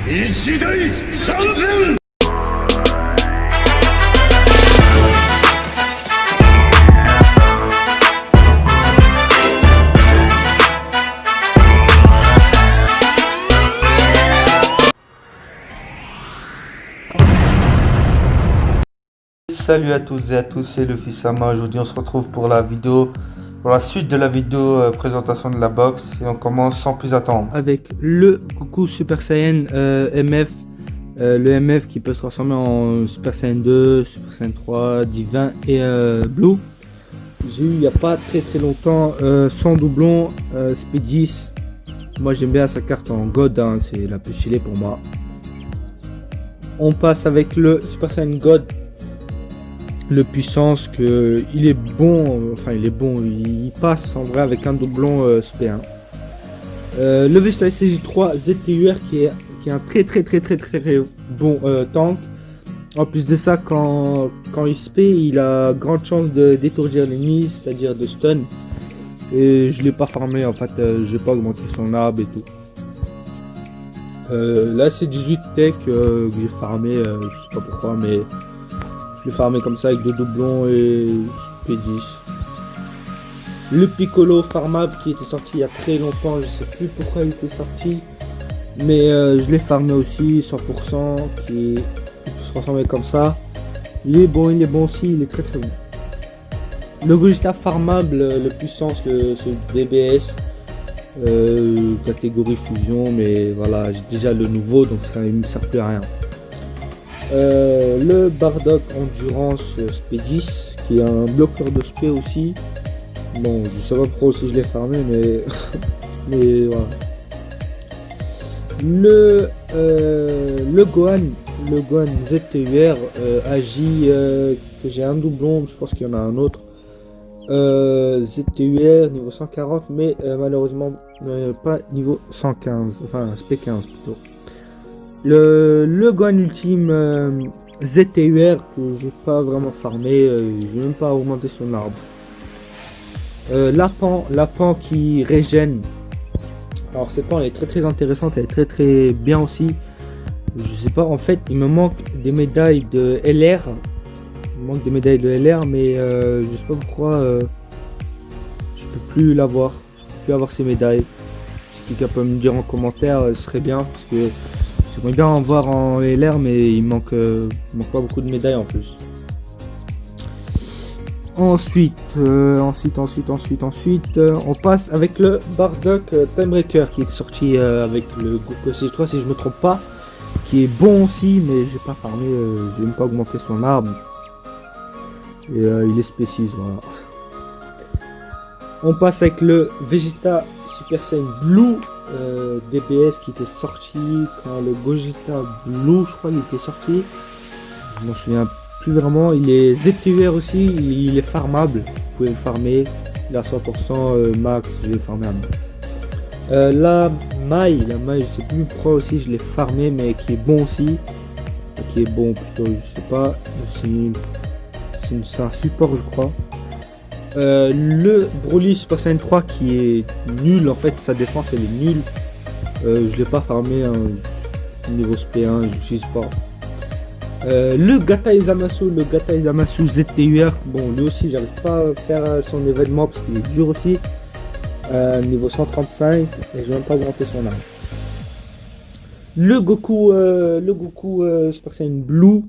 一代三千。Salut à toutes et à tous, c'est le fils Sama. Aujourd'hui on se retrouve pour la suite de la vidéo présentation de la box, et on commence sans plus attendre avec le Goku Super Saiyan MF, le MF qui peut se transformer en Super Saiyan 2, Super Saiyan 3, Divin et Blue. J'ai eu il n'y a pas très longtemps sans doublon Speed10. Moi j'aime bien sa carte en God, hein, c'est la plus stylée pour moi. On passe avec le Super Saiyan God. Le puissance que il est bon, il passe en vrai avec un doublon SP1. Le Vegeta SCJ3 ZTUR qui est un très bon tank. En plus de ça, quand il SP, il a grande chance de détourdir l'ennemi, c'est-à-dire de stun. Et je l'ai pas farmé en fait, j'ai pas augmenté son arbre et tout. Là c'est 18 tech que j'ai farmé, je sais pas pourquoi, mais je l'ai farmé comme ça avec deux doublons et P10. Le Piccolo farmable qui était sorti il y a très longtemps, je sais plus pourquoi il était sorti, mais je l'ai farmé aussi 100%, qui peut se transformer comme ça. Il est bon aussi, il est très bon. Le Gogeta farmable, le puissance, ce DBS, catégorie fusion, mais voilà, j'ai déjà le nouveau donc ça ne me sert plus à rien. Le Bardock Endurance SP10 qui est un bloqueur de SP aussi. Bon, je sais pas trop si je l'ai farmé, mais mais voilà. Le Gohan ZTUR agit que j'ai un doublon, je pense qu'il y en a un autre. ZTUR niveau 140, mais malheureusement pas niveau 115, enfin SP15 plutôt. Le Gohan ultime ZTUR que j'ai pas vraiment farmé, j'ai même pas augmenté son arbre. Lapan qui régène. Alors cette pan elle est très intéressante, elle est très bien aussi. Je sais pas, en fait il me manque des médailles de LR. Il me manque des médailles de LR, mais je sais pas pourquoi je peux plus l'avoir. Je peux plus avoir ces médailles. Si quelqu'un peut me dire en commentaire, ce serait bien parce que j'aimerais bien en voir en LR, mais il manque pas beaucoup de médailles en plus. Ensuite, on passe avec le Bardock Timebreaker qui est sorti avec le Goku SC3 si je me trompe pas, qui est bon aussi, mais j'ai pas farmé, j'ai même pas augmenté son arbre. Et il est spécial, voilà. On passe avec le Vegeta Super Saiyan Blue. DBS qui était sorti quand le Gogeta Blue, je crois, il était sorti. Je m'en souviens plus vraiment. Il est ZTUR aussi, il est farmable. Vous pouvez le farmer. Il a 100% max. Je l'ai farmé à moi. La maille, je sais plus pourquoi aussi je l'ai farmé, mais qui est bon aussi. Qui est bon plutôt, je sais pas. C'est un support, je crois. Le Broly Super Saiyan 3 qui est nul, en fait sa défense elle est nulle. Je l'ai pas farmé niveau SP1, je l'utilise pas. Le Gata Zamasu ZTUR, bon lui aussi j'arrive pas à faire son événement parce qu'il est dur aussi. Niveau 135 et je vais même pas augmenter son arme. Le Goku Super Saiyan Blue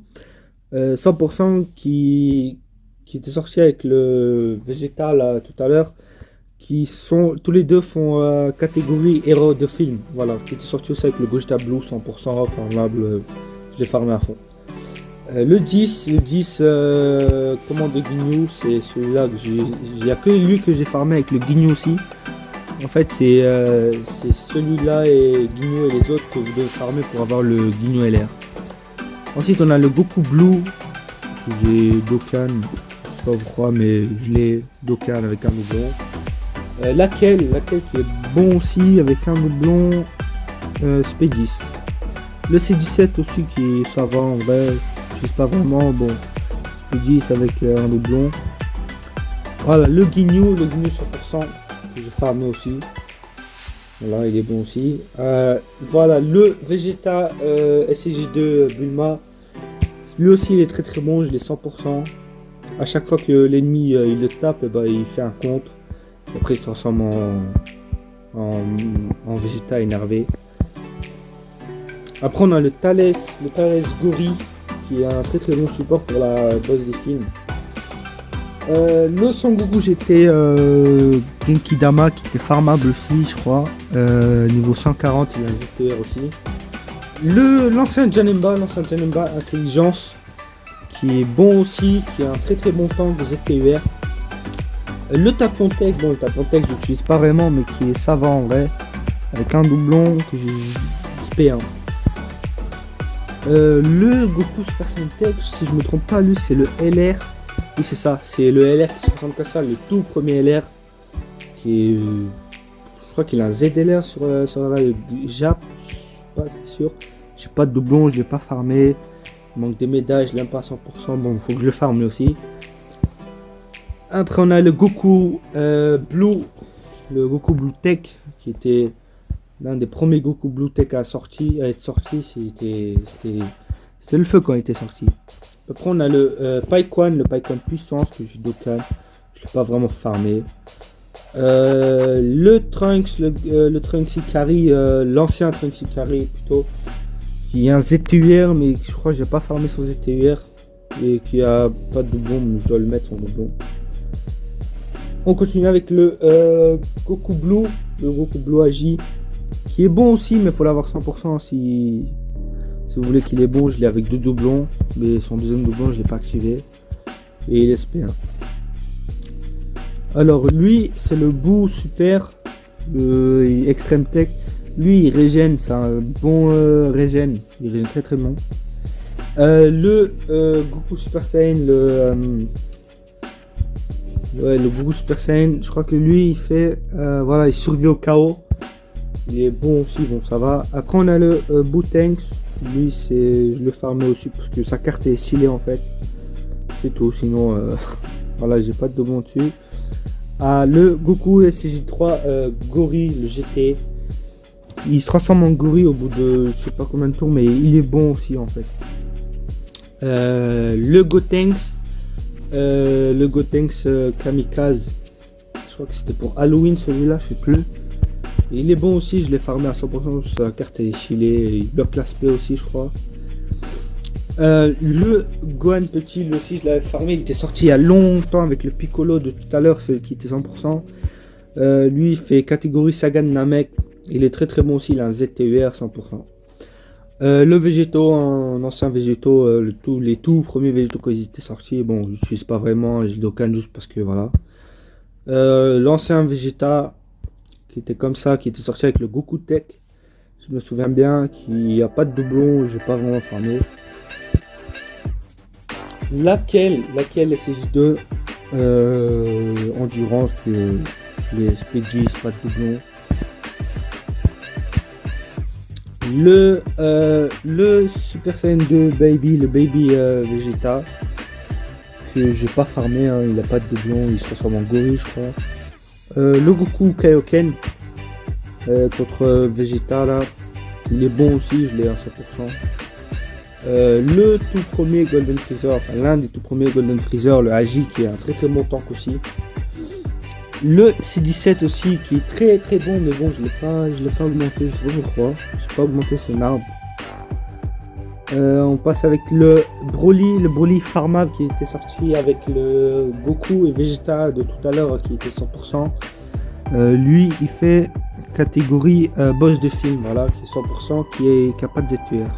100% qui était sorti avec le Vegeta là tout à l'heure, qui sont tous les deux font catégorie héros de film, voilà, qui était sorti aussi avec le Gogeta Blue 100% farmable, je l'ai farmé à fond. Le 10 commande de Ginyu, c'est celui-là que il n'y a que lui que j'ai farmé avec le Ginyu aussi. En fait c'est celui-là et Ginyu et les autres que vous devez farmer pour avoir le Ginyu LR. Ensuite on a le Goku Blue, j'ai Dokkan. Pas pourquoi, mais je l'ai Dokkan avec un doublon. Laquelle qui est bon aussi avec un doublon SP10. Le C17 aussi qui ça va en vrai, je sais pas vraiment, bon SP10 avec un doublon. Voilà le Ginyu 100% que j'ai farmé aussi. Voilà, il est bon aussi. Voilà, le Vegeta SCJ2 Bulma. Lui aussi, il est très très bon, je l'ai 100%. À chaque fois que l'ennemi il le tape, bah, il fait un contre. Après, il se transforme en Vegeta énervé. Après, on a le Thales Gori, qui est un très très bon support pour la boss des films. Le Son Goku GT Genki Dama, qui était farmable aussi, je crois. Niveau 140, il a un ZTR aussi. L'ancien Janemba Intelligence, qui est bon aussi, qui a un très très bon tank de ZTUR. Le Tapion Tech, bon, le Tapion Tech, je l'utilise pas vraiment, mais qui est savant en vrai, avec un doublon que j'ai P1. Le Goku Super Saiyan Tech, si je me trompe pas, lui c'est le LR. Oui, c'est ça, c'est le LR qui se ressemble à ça, le tout premier LR. Qui est. Je crois qu'il a un ZLR sur la Jap, je suis pas très sûr. J'ai pas de doublon, je l'ai pas farmé. Il manque des médailles, je l'aime pas à 100%, bon, faut que je le farme lui aussi. Après, on a le Goku Blue, le Goku Blue Tech, qui était l'un des premiers Goku Blue Tech à être sorti. C'était le feu quand il était sorti. Après, on a le Paikwan, puissance que j'ai Dokkan. Je l'ai pas vraiment farmé. Le Trunks, le Trunks Ikari, l'ancien Trunks Ikari plutôt, qui est un ZTUR, mais je crois que j'ai pas farmé son ZTUR et qui a pas de doublon, mais je dois le mettre son doublon. On continue avec le Goku Blue, le Goku Blue AJ, qui est bon aussi, mais il faut l'avoir 100% si vous voulez qu'il est bon. Je l'ai avec 2 doublons, mais son deuxième doublon je l'ai pas activé et il est SP1. Alors lui c'est le Boo Super Extreme Tech. Lui il régène, c'est un bon régène, il régène très très bon. Le Goku Super Saiyan, le Goku Super Saiyan, je crois que lui il fait voilà, il survit au chaos. Il est bon aussi, bon ça va. Après on a le Bootanks, lui c'est, je le farme aussi parce que sa carte est stylée en fait. C'est tout, sinon voilà, j'ai pas de doublon dessus. Le Goku SCJ3 Gori, le GT. Il se transforme en Gori au bout de je sais pas combien de tours, mais il est bon aussi en fait. Le Gotenks, Kamikaze, je crois que c'était pour Halloween celui-là, je sais plus. Et il est bon aussi, je l'ai farmé à 100%, sa carte elle est chillée, il bloque l'aspect aussi je crois. Le Gohan petit, lui aussi je l'avais farmé, il était sorti il y a longtemps avec le Piccolo de tout à l'heure, celui qui était 100%. Lui il fait catégorie Sagan Namek, il est très très bon aussi, il a un ZTUR 100%. Le Végéto, un ancien Végéto, les tout premiers Végéto quand ils étaient sortis, bon je n'utilise pas vraiment, je Dokkan juste parce que voilà. L'ancien Vegeta qui était comme ça, qui était sorti avec le Goku Tech, je me souviens bien, qu'il n'y a pas de doublon, j'ai pas vraiment farmé. Laquelle SCJ2 Endurance, que les Speedy, c'est pas de doublon. Le Super Saiyan 2 Baby, le Baby Vegeta, que j'ai pas farmé, hein, il a pas de doublon, il se transforme en gorille je crois. Le Goku Kaioken contre Vegeta là, il est bon aussi, je l'ai à 100%. Le tout premier Golden Freezer, enfin l'un des tout premiers Golden Freezer, le Agi, qui est un très très bon tank aussi. Le C17 aussi qui est très très bon, mais bon je l'ai pas augmenté, je sais pas pourquoi, j'ai pas augmenté son arbre. On passe avec le Broly farmable qui était sorti avec le Goku et Vegeta de tout à l'heure qui était 100%. Lui il fait catégorie boss de film, voilà, qui est 100%, qui a pas de ZTR.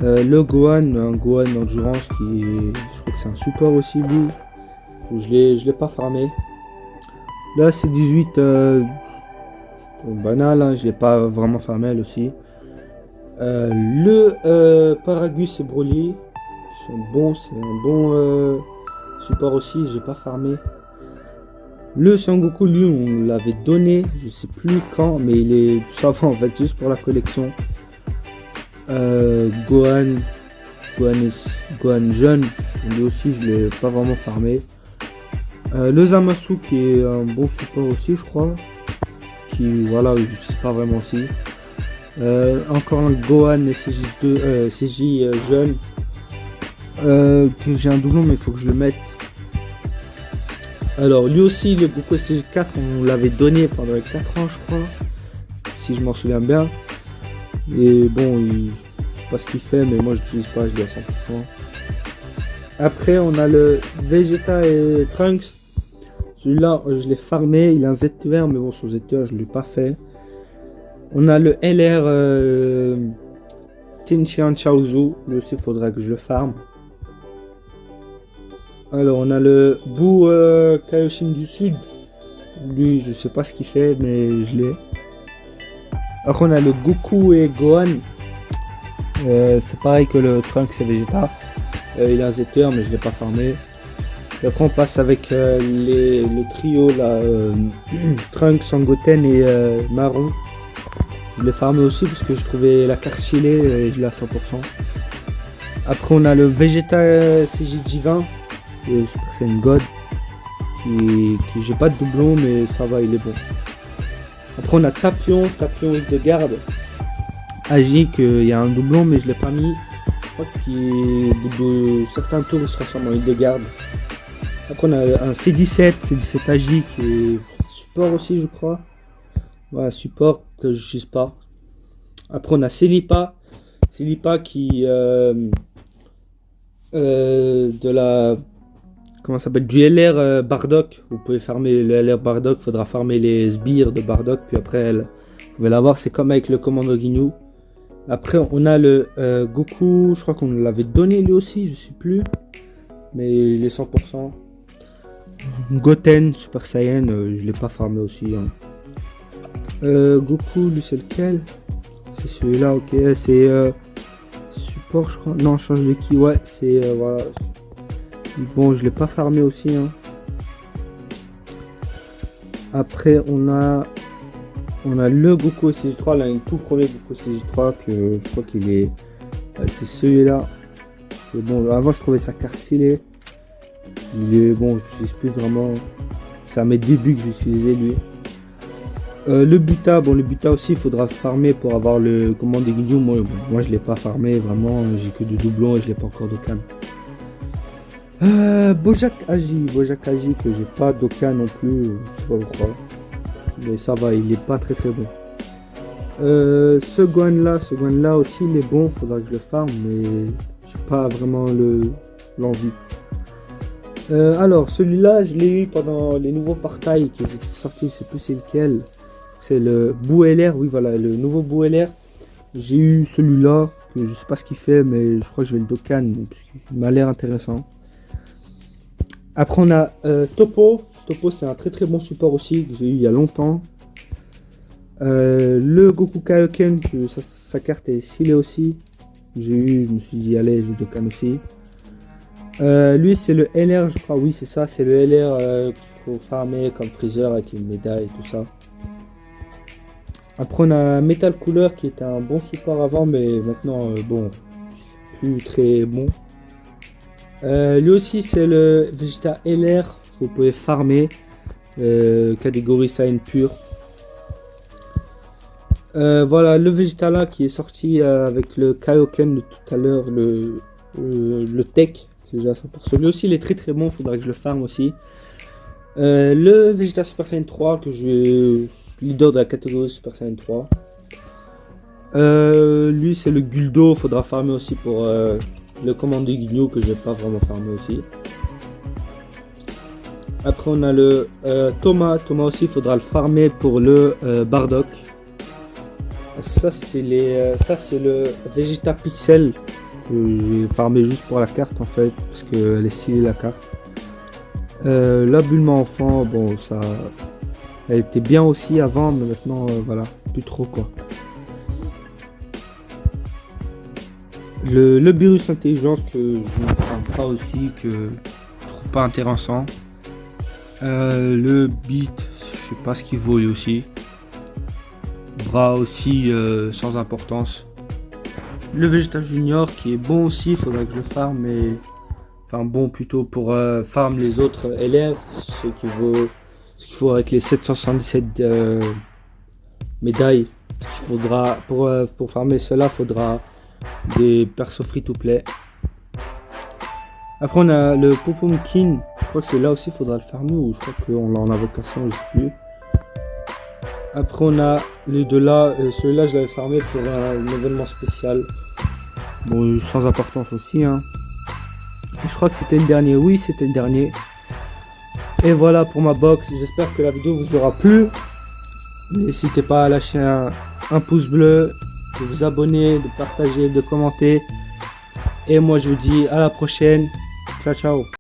Le Gohan, un Gohan Endurance qui est, je crois que c'est un support aussi lui, je l'ai pas farmé. Là c'est 18 banal, hein, je l'ai pas vraiment farmé elle aussi. Le Paragus et Broly qui sont bons, c'est un bon support aussi, j'ai pas farmé. Le Sangoku lui on l'avait donné, je sais plus quand, mais il est ça va en fait juste pour la collection. Gohan jeune, lui aussi je l'ai pas vraiment farmé. Le Zamasu qui est un bon support aussi je crois, qui, voilà, je sais pas vraiment aussi. Encore un Gohan CJ2, CJ jeune. Que j'ai un doublon, mais il faut que je le mette. Alors, lui aussi, le Goku CJ4, on l'avait donné pendant les 4 ans, je crois. Si je m'en souviens bien. Et bon, je sais pas ce qu'il fait, mais moi je l'utilise pas, je l'ai à 100%. Après, on a le Vegeta et Trunks. Celui-là, je l'ai farmé. Il a un ZR, mais bon, son ZR, je l'ai pas fait. On a le LR Tinshan Chaozu. Lui aussi, il faudra que je le farme. Alors, on a le Buu Kaioshin du Sud. Lui, je sais pas ce qu'il fait, mais je l'ai. Après, on a le Goku et Gohan. C'est pareil que le Trunks et Vegeta. Il a un ZR, mais je l'ai pas farmé. Et après, on passe avec le trio là, Trunks, Sangoten et Marron. Je l'ai farmé aussi parce que je trouvais la carte chilée et je l'ai à 100%. Après, on a le Vegeta CJ20. Super Saiyan God qui j'ai pas de doublon, mais ça va, il est bon. Après on a Tapion Hildegarde Agi, qu'il y a un doublon mais je l'ai pas mis. Je crois qu'il de certains tours il se transforme en Hildegarde. Après on a un C17 Agi qui est support aussi, je crois. Voilà, support que je n'utilise pas. Après on a Celipa qui de la, comment ça s'appelle, du LR Bardock. Vous pouvez farmer le LR Bardock, faudra farmer les sbires de Bardock, puis après vous pouvez l'avoir, c'est comme avec le commando Ginyu. Après on a le Goku, je crois qu'on l'avait donné lui aussi, je sais plus, mais il est 100%. Goten Super Saiyan, je l'ai pas farmé aussi, hein. Goku, lui c'est lequel? C'est celui-là, ok, c'est support je crois, non, change de ki, ouais, c'est voilà. Bon, je l'ai pas farmé aussi, hein. Après on a le Goku CJ3, là, un tout premier Goku CJ3 que je crois qu'il est, c'est celui-là. Bon, avant je trouvais sa carte stylée. Il est bon, je l'utilise plus vraiment. C'est à mes débuts que j'utilisais lui. Le Buta, bon le Buta aussi il faudra farmer pour avoir le commande des Ginyu. Moi je l'ai pas farmé vraiment, j'ai que du doublon et je l'ai pas encore d'Okan. Bojack Agi que j'ai pas d'Okan non plus, je sais pas pourquoi. Mais ça va, il est pas très bon. Ce Gohan là aussi il est bon, faudra que je le farme, mais j'ai pas vraiment l'envie. Alors celui-là je l'ai eu pendant les nouveaux partails qui étaient sortis, je sais plus c'est lequel. C'est le Buu LR, oui voilà, le nouveau Buu LR. J'ai eu celui-là, que je sais pas ce qu'il fait, mais je crois que je vais le Dokkan, parce qu'il m'a l'air intéressant. Après on a Toppo c'est un très bon support aussi, que j'ai eu il y a longtemps. Le Goku Kaioken, que sa carte est stylée aussi. J'ai eu, je me suis dit allez, je Dokkan aussi. Lui c'est le LR je crois, oui c'est ça, c'est le LR qu'il faut farmer comme Freezer avec les médailles et tout ça. Après on a Metal Cooler qui était un bon support avant, mais maintenant bon, plus très bon. Lui aussi c'est le Vegeta LR que vous pouvez farmer, catégorie Saiyan pure. Voilà le Vegeta là qui est sorti avec le Kaioken de tout à l'heure, le Tech, c'est déjà 100%. Lui aussi il est très bon, faudra que je le farme aussi. Le Vegeta Super Saiyan 3 que je leader de la catégorie Super Saiyan 3. Lui c'est le Guldo, faudra farmer aussi pour le commando Ginyu que j'ai pas vraiment farmé aussi. Après on a le Thomas aussi, faudra le farmer pour le Bardock. Ça c'est le Vegeta Pixel que j'ai farmé juste pour la carte en fait, parce qu'elle est stylée la carte. La Bulma enfant, bon ça, elle était bien aussi avant, mais maintenant voilà, plus trop quoi. Le Beerus Intelligence que je ne farme pas aussi, que je trouve pas intéressant. Le Beat, je sais pas ce qu'il vaut lui aussi. Bras aussi sans importance. Le Vegeta Junior qui est bon aussi, il faudrait que je le farme, mais enfin bon plutôt pour farm les autres élèves, ce qu'il faut avec les 777 médailles. Parce qu'il faudra, pour farmer cela, faudra des persos free to play. Après on a le Popomkin, je crois que c'est là aussi il faudra le farmer ou je crois qu'on l'a en invocation, je sais plus. Après on a les deux là, celui-là je l'avais farmé pour un événement spécial. Bon, sans importance aussi hein. Et je crois que c'était le dernier, oui c'était le dernier. Et voilà pour ma box, j'espère que la vidéo vous aura plu. N'hésitez pas à lâcher un pouce bleu, de vous abonner, de partager, de commenter. Et moi je vous dis à la prochaine. Ciao ciao.